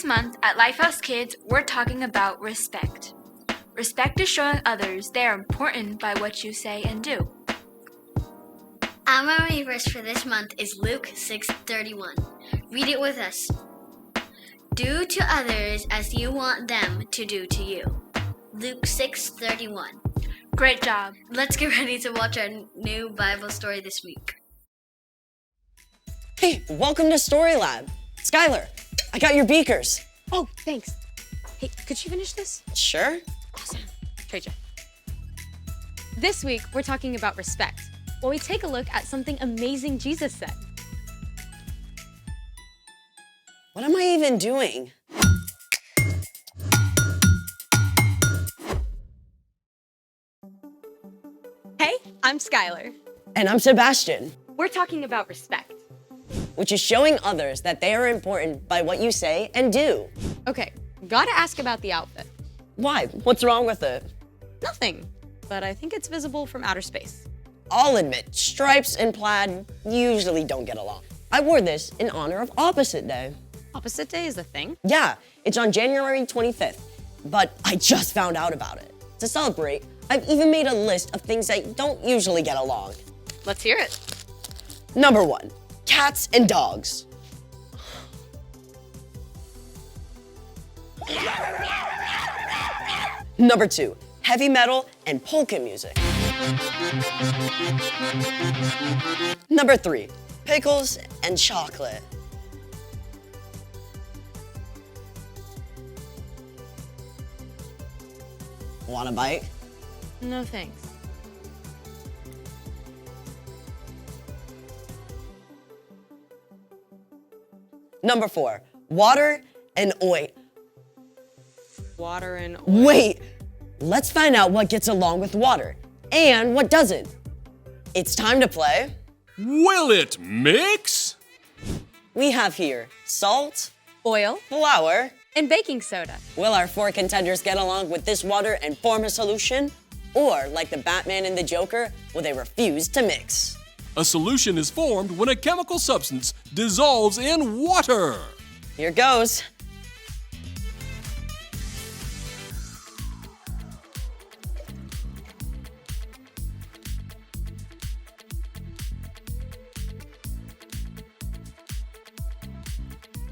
month at LifeHouse Kids, we're talking about respect. Respect is showing others they are important by what you say and do. Our memory verse for this month is Luke 6:31. Read it with us. Do to others as you want them to do to you. Luke 6:31. Great job. Let's get ready to watch our new Bible story this week. Hey, welcome to Story Lab. Skylar, I got your beakers. Oh, thanks. Hey, could you finish this? Sure. Awesome. Trade check. This week, we're talking about respect, while we take a look at something amazing Jesus said. What am I even doing? Hey, I'm Skylar. And I'm Sebastian, We're talking about respect. which is showing others that they are important by what you say and do. Okay, gotta ask about the outfit. Why? What's wrong with it? Nothing, but I think it's visible from outer space. I'll admit, stripes and plaid usually don't get along. I wore this in honor of Opposite Day. Opposite Day is a thing? Yeah, it's on January 25th, but I just found out about it. To celebrate, I've even made a list of things that don't usually get along. Let's hear it. Number 1, cats and dogs. Number 2, heavy metal and polka music. Number 3, pickles and chocolate. Want a bite? No thanks. Number 4, water and oil. Water and oil. Wait, let's find out what gets along with water and what doesn't. It's time to play. Will it mix? We have here salt, Oil flour. and baking soda. Will our 4 contenders get along with this water and form a solution? Or, like the Batman and the Joker, will they refuse to mix? A solution is formed when a chemical substance dissolves in water. Here goes.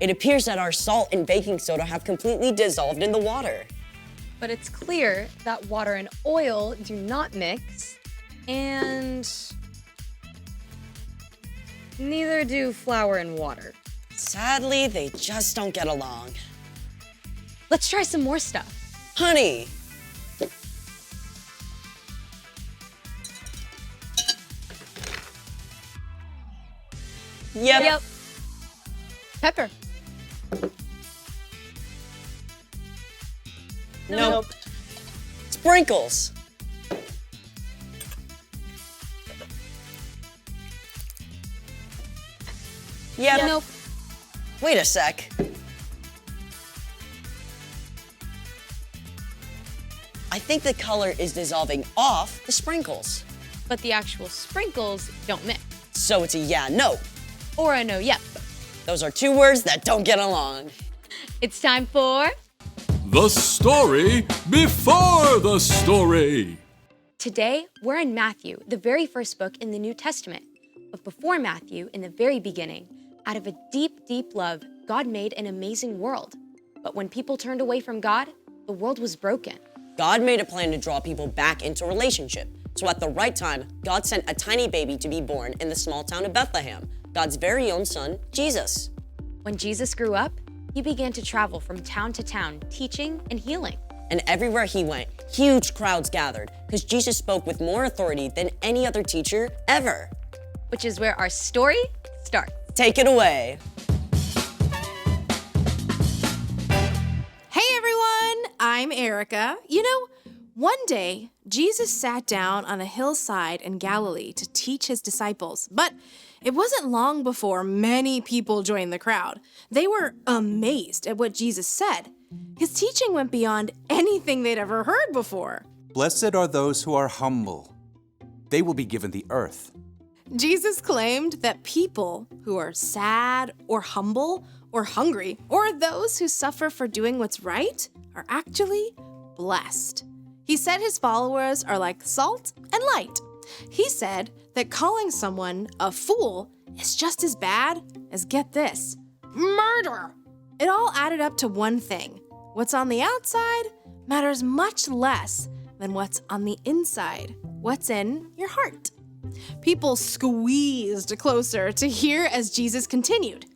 It appears that our salt and baking soda have completely dissolved in the water. But it's clear that water and oil do not mix, and neither do flour and water. Sadly, they just don't get along. Let's try some more stuff. Honey! Yep. Pepper. Nope. Sprinkles. Yep. Nope. Wait a sec. I think the color is dissolving off the sprinkles. But the actual sprinkles don't mix. So it's a yeah, no. Or a no, yep. Those are 2 words that don't get along. It's time for... The story before the story. Today, we're in Matthew, the very first book in the New Testament. But before Matthew, in the very beginning, out of a deep, deep love, God made an amazing world. But when people turned away from God, the world was broken. God made a plan to draw people back into relationship. So at the right time, God sent a tiny baby to be born in the small town of Bethlehem, God's very own son, Jesus. When Jesus grew up, he began to travel from town to town, teaching and healing. And everywhere he went, huge crowds gathered because Jesus spoke with more authority than any other teacher ever. Which is where our story starts. Take it away. Hey everyone, I'm Erica. You know, one day, Jesus sat down on a hillside in Galilee to teach his disciples, but it wasn't long before many people joined the crowd. They were amazed at what Jesus said. His teaching went beyond anything they'd ever heard before. Blessed are those who are humble. They will be given the earth. Jesus claimed that people who are sad or humble or hungry, or those who suffer for doing what's right are actually blessed. He said his followers are like salt and light. He said that calling someone a fool is just as bad as, get this, murder. It all added up to one thing. What's on the outside matters much less than what's on the inside, what's in your heart. People squeezed closer to hear as Jesus continued.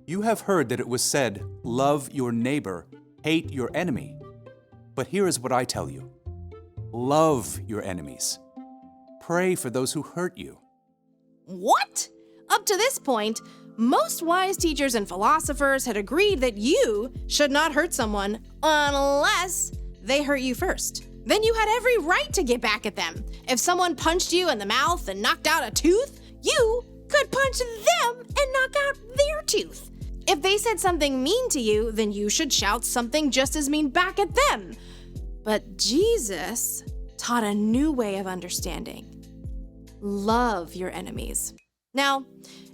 You have heard that it was said, love your neighbor, hate your enemy. But here is what I tell you. Love your enemies. Pray for those who hurt you. What? Up to this point, most wise teachers and philosophers had agreed that you should not hurt someone unless they hurt you first. Then you had every right to get back at them. If someone punched you in the mouth and knocked out a tooth, you could punch them and knock out their tooth. If they said something mean to you, then you should shout something just as mean back at them. But Jesus taught a new way of understanding. Love your enemies. Now,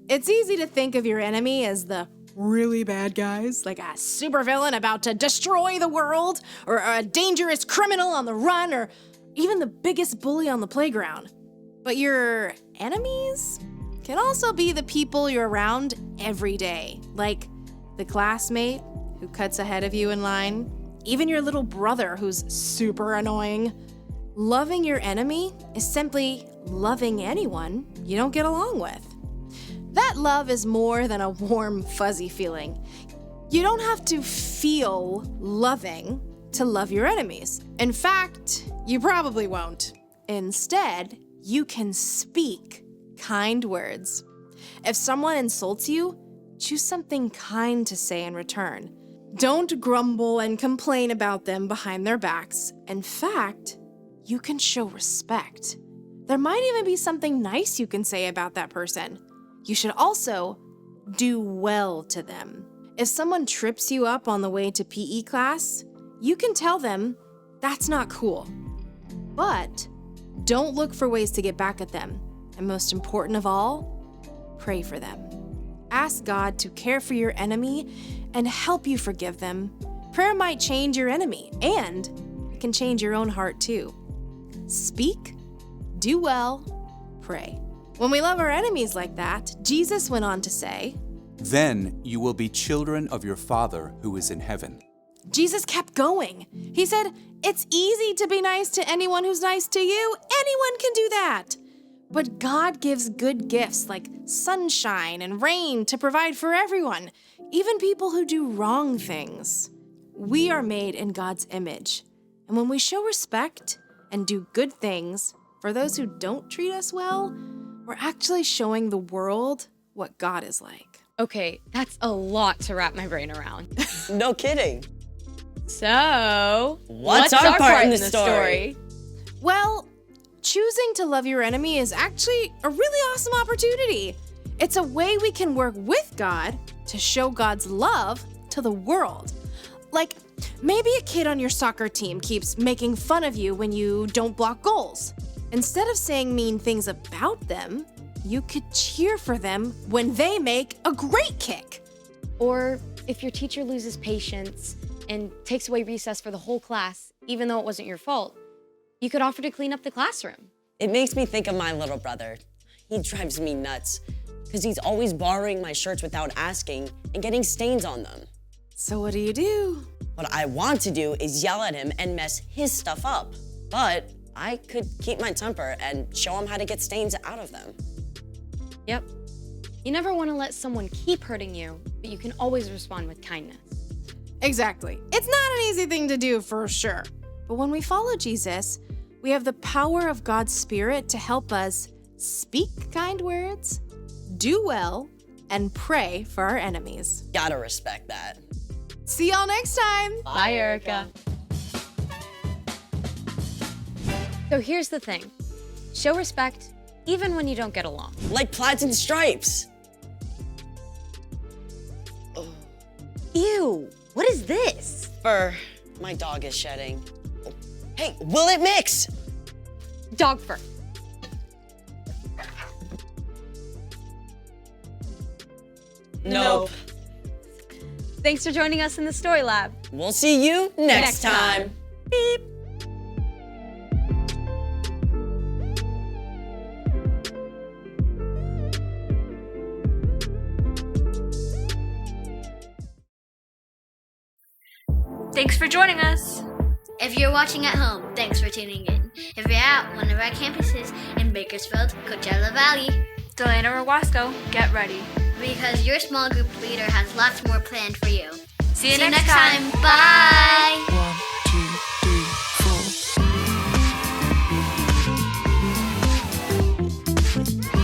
it's easy to think of your enemy as the really bad guys, like a supervillain about to destroy the world, or a dangerous criminal on the run, or even the biggest bully on the playground. But your enemies can also be the people you're around every day, like the classmate who cuts ahead of you in line, even your little brother who's super annoying. Loving your enemy is simply loving anyone you don't get along with. That love is more than a warm, fuzzy feeling. You don't have to feel loving to love your enemies. In fact, you probably won't. Instead, you can speak kind words. If someone insults you, choose something kind to say in return. Don't grumble and complain about them behind their backs. In fact, you can show respect. There might even be something nice you can say about that person. You should also do well to them. If someone trips you up on the way to PE class, you can tell them that's not cool. But don't look for ways to get back at them. And most important of all, pray for them. Ask God to care for your enemy and help you forgive them. Prayer might change your enemy, and it can change your own heart too. Speak, do well, pray. When we love our enemies like that, Jesus went on to say, Then you will be children of your Father who is in heaven. Jesus kept going. He said, it's easy to be nice to anyone who's nice to you. Anyone can do that. But God gives good gifts like sunshine and rain to provide for everyone, even people who do wrong things. We are made in God's image. And when we show respect and do good things for those who don't treat us well, we're actually showing the world what God is like. Okay, that's a lot to wrap my brain around. No kidding. So, What's our part in the story? Well, choosing to love your enemy is actually a really awesome opportunity. It's a way we can work with God to show God's love to the world. Like, maybe a kid on your soccer team keeps making fun of you when you don't block goals. Instead of saying mean things about them, you could cheer for them when they make a great kick. Or if your teacher loses patience and takes away recess for the whole class, even though it wasn't your fault, you could offer to clean up the classroom. It makes me think of my little brother. He drives me nuts because he's always borrowing my shirts without asking and getting stains on them. So what do? What I want to do is yell at him and mess his stuff up. But I could keep my temper and show him how to get stains out of them. Yep. You never want to let someone keep hurting you, but you can always respond with kindness. Exactly. It's not an easy thing to do for sure. But when we follow Jesus, we have the power of God's Spirit to help us speak kind words, do well, and pray for our enemies. Gotta respect that. See y'all next time. Bye, Erica. So here's the thing. Show respect even when you don't get along. Like plaids and stripes. Ew, what is this? Fur. My dog is shedding. Oh, hey, will it mix? Dog fur. Nope. Thanks for joining us in the Story Lab. We'll see you next time. Beep. Thanks for joining us. If you're watching at home, thanks for tuning in. If you're at one of our campuses in Bakersfield, Coachella Valley, Delano or Wasco, get ready. because your small group leader has lots more planned for you. See you See you next next time. Bye!